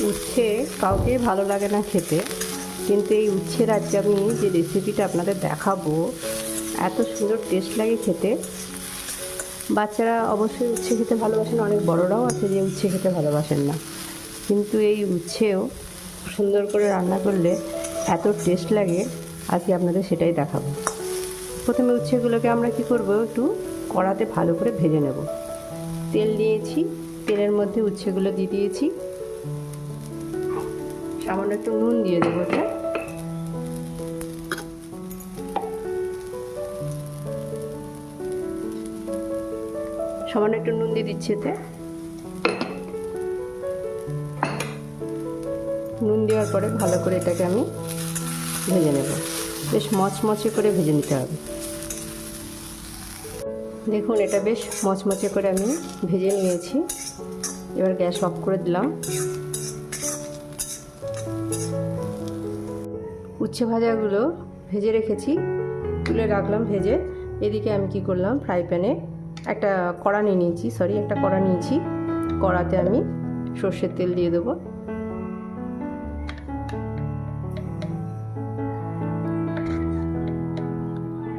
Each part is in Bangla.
উচ্ছে কাউকে ভালো লাগে না খেতে, কিন্তু এই উচ্ছের আজকে আমি যে রেসিপিটা আপনাদের দেখাবো এত সুন্দর টেস্ট লাগে খেতে। বাচ্চারা অবশ্যই উচ্ছে খেতে ভালোবাসেন, অনেক বড়রাও আছে যে উচ্ছে খেতে ভালোবাসেন না, কিন্তু এই উচ্ছেও সুন্দর করে রান্না করলে এত টেস্ট লাগে, আজকে আপনাদের সেটাই দেখাবো। প্রথমে উচ্ছেগুলোকে আমরা কি করব, একটু কড়াতে ভালো করে ভেজে নেব। তেল দিয়েছি, তেলের মধ্যে উচ্ছেগুলো দিয়ে দিয়েছি, সামান্য একটু নুন দিয়ে দেবো। এটা সামান্য একটু নুন দিয়ে দিচ্ছি। এতে নুন দেওয়ার পরে ভালো করে এটাকে আমি ভেজে নেব, বেশ মচমচে করে ভেজে নিতে হবে। দেখুন এটা বেশ মচমচে করে আমি ভেজে নিয়েছি। এবার গ্যাস অফ করে দিলাম। উচ্ছে ভাজাগুলো ভেজে রেখেছি, তুলে রাখলাম ভেজে। এদিকে আমি কি করলাম, ফ্রাই প্যানে একটা কড়া নিয়েছি। কড়াতে আমি সর্ষের তেল দিয়ে দেবো।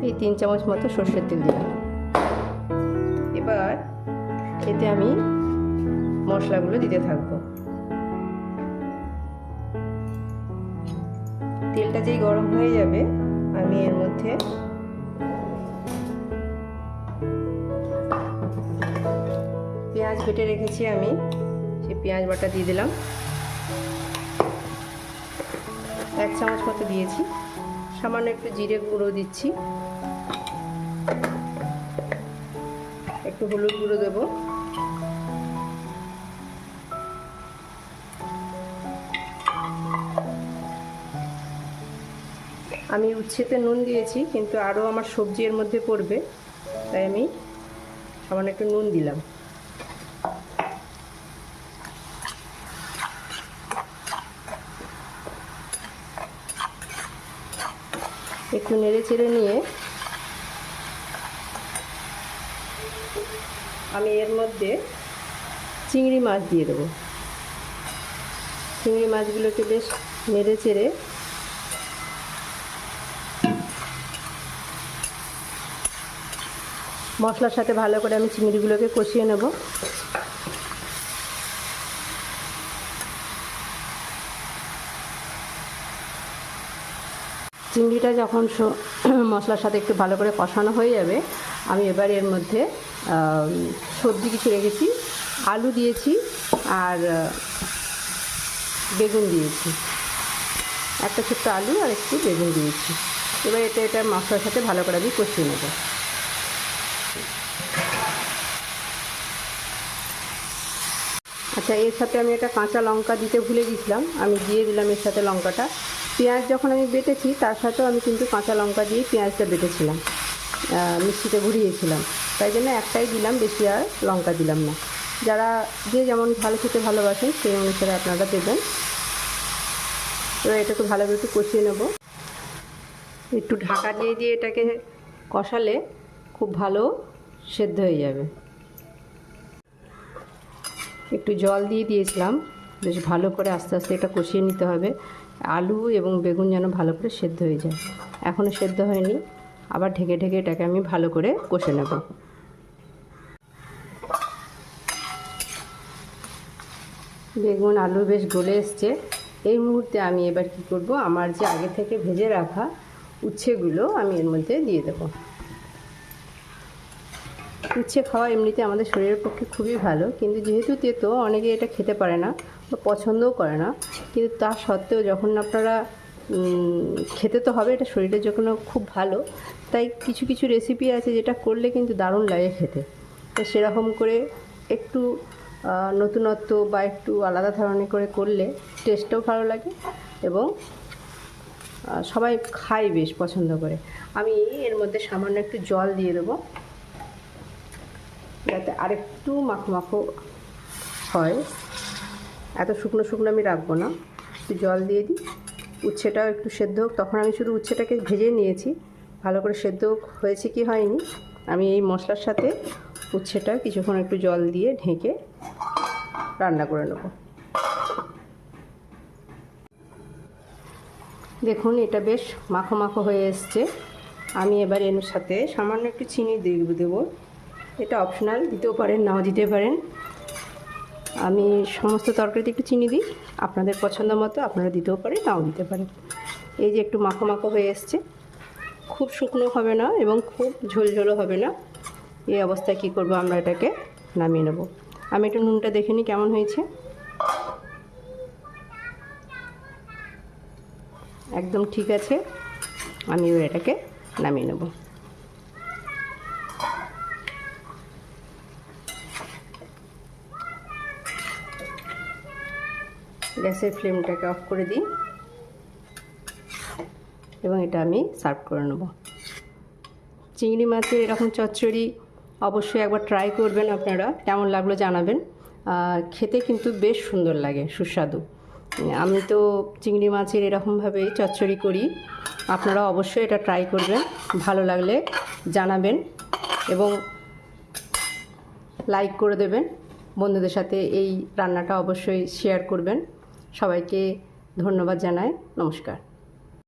এই 3 চামচ মতো সর্ষের তেল দিলাম। এবার এতে আমি মশলাগুলো দিতে থাকবো। তেলটা যেই গরম হয়ে যাবে, আমি এর মধ্যে পেঁয়াজ বেটে রেখেছি, আমি সেই পেঁয়াজ বাটা দিয়ে দিলাম। 1 চামচ মতো দিয়েছি। সামান্য একটু জিরে গুঁড়ো দিচ্ছি, একটু হলুদ গুঁড়ো দেবো, আমি উচ্ছেতে নুন দিয়েছি, কিন্তু আরও আমার সবজি এর মধ্যে পড়বে, তাই আমি সামান্য একটু নুন দিলাম। একটু নেড়ে চেড়ে নিয়ে আমি এর মধ্যে চিংড়ি মাছ দিয়ে দেবো। চিংড়ি মাছগুলোকে বেশ নেড়ে চেড়ে মশলার সাথে ভালো করে আমি চিংড়িগুলোকে কষিয়ে নেব। চিংড়িটা যখন মশলার সাথে একটু ভালো করে কষানো হয়ে যাবে, আমি এবার এর মধ্যে সবজি কিছু রেখেছি, আলু দিয়েছি আর বেগুন দিয়েছি, একটা ছোট্ট আলু আর একটু বেগুন দিয়েছি। এবার এটা মশলার সাথে ভালো করে আমি কষিয়ে নেব। আচ্ছা, এর সাথে আমি একটা কাঁচা লঙ্কা দিতে ভুলে গেছিলাম, আমি দিয়ে দিলাম এর সাথে লঙ্কাটা। পেঁয়াজ যখন আমি বেটেছি তার সাথেও আমি কিন্তু কাঁচা লঙ্কা দিয়ে পেঁয়াজটা বেটেছিলাম, মিক্সিতে ঘুরিয়েছিলাম, তাই জন্য একটাই দিলাম, বেশি আর লঙ্কা দিলাম না। যারা যে যেমন ভালো খেতে ভালোবাসেন সেই অনুসারে আপনারা দেবেন। এবার এটাকে ভালো করে একটু কষিয়ে নেব। একটু ঢাকা দিয়ে এটাকে কষালে খুব ভালো সেদ্ধ হয়ে যাবে। একটু জল দিয়ে দিয়েছিলাম, বেশ ভালো করে আস্তে আস্তে এটা কষিয়ে নিতে হবে। আলু এবং বেগুন যেন ভালো করে সেদ্ধ হয়ে যায়। এখনও সেদ্ধ হয়নি, আবার ঢেকে এটাকে আমি ভালো করে কষে নেব। বেগুন আলু বেশ গলে এসছে। এই মুহূর্তে আমি এবার কি করব, আমার যে আগে থেকে ভেজে রাখা উচ্ছেগুলো আমি এর মধ্যে দিয়ে দেব। উচ্ছে খাওয়া এমনিতে আমাদের শরীরের পক্ষে খুবই ভালো, কিন্তু যেহেতু তেতো অনেকে এটা খেতে পারে না বা পছন্দও করে না, কিন্তু তা সত্ত্বেও যখন আপনারা খেতে তো হবে, এটা শরীরের জন্য খুব ভালো। তাই কিছু কিছু রেসিপি আছে যেটা করলে কিন্তু দারুণ লাগে খেতে। তো সেরকম করে একটু নতুনত্ব বা একটু আলাদা ধরনের করে করলে টেস্টটাও ভালো লাগে এবং সবাই খায়, বেশ পছন্দ করে। আমি এর মধ্যে সামান্য একটু জল দিয়ে দেবো, যাতে আরেকটু মাখো হয়। এত শুকনো আমি রাখবো না, একটু জল দিয়ে দিই। উচ্ছেটাও একটু সেদ্ধ হোক, তখন আমি শুধু উচ্ছেটাকে ভেজে নিয়েছি, ভালো করে সেদ্ধ হয়েছে কি হয়নি আমি এই মশলার সাথে উচ্ছেটা কিছুক্ষণ একটু জল দিয়ে ঢেকে রান্না করে নেব। দেখুন এটা বেশ মাখো মাখো হয়ে এসছে। আমি এবার এর সাথে সামান্য একটু চিনি দেবো। এটা অপশনাল, দিতেও পারেন নাও দিতে পারেন। আমি সমস্ত তরকারিতে একটু চিনি দিই, আপনাদের পছন্দ মতো আপনারা দিতেও পারেন নাও দিতে পারেন। এই যে একটু মাখো মাখো হয়ে এসছে, খুব শুকনো হবে না এবং খুব ঝোলঝোলও হবে না। এই অবস্থায় কী করবো, আমরা এটাকে নামিয়ে নেব। আমি একটু নুনটা দেখে নিই কেমন হয়েছে। একদম ঠিক আছে, আমি এবার এটাকে নামিয়ে নেব। গ্যাসের ফ্লেমটাকে অফ করে দিই এবং এটা আমি সার্ভ করে নেব। চিংড়ি মাছের এরকম চচ্চড়ি অবশ্যই একবার ট্রাই করবেন আপনারা, কেমন লাগলো জানাবেন। খেতে কিন্তু বেশ সুন্দর লাগে, সুস্বাদু। আমি তো চিংড়ি মাছের এরকমভাবেই চচ্চড়ি করি, আপনারা অবশ্যই এটা ট্রাই করবেন। ভালো লাগলে জানাবেন এবং লাইক করে দেবেন। বন্ধুদের সাথে এই রান্নাটা অবশ্যই শেয়ার করবেন। সবাইকে ধন্যবাদ জানাই। নমস্কার।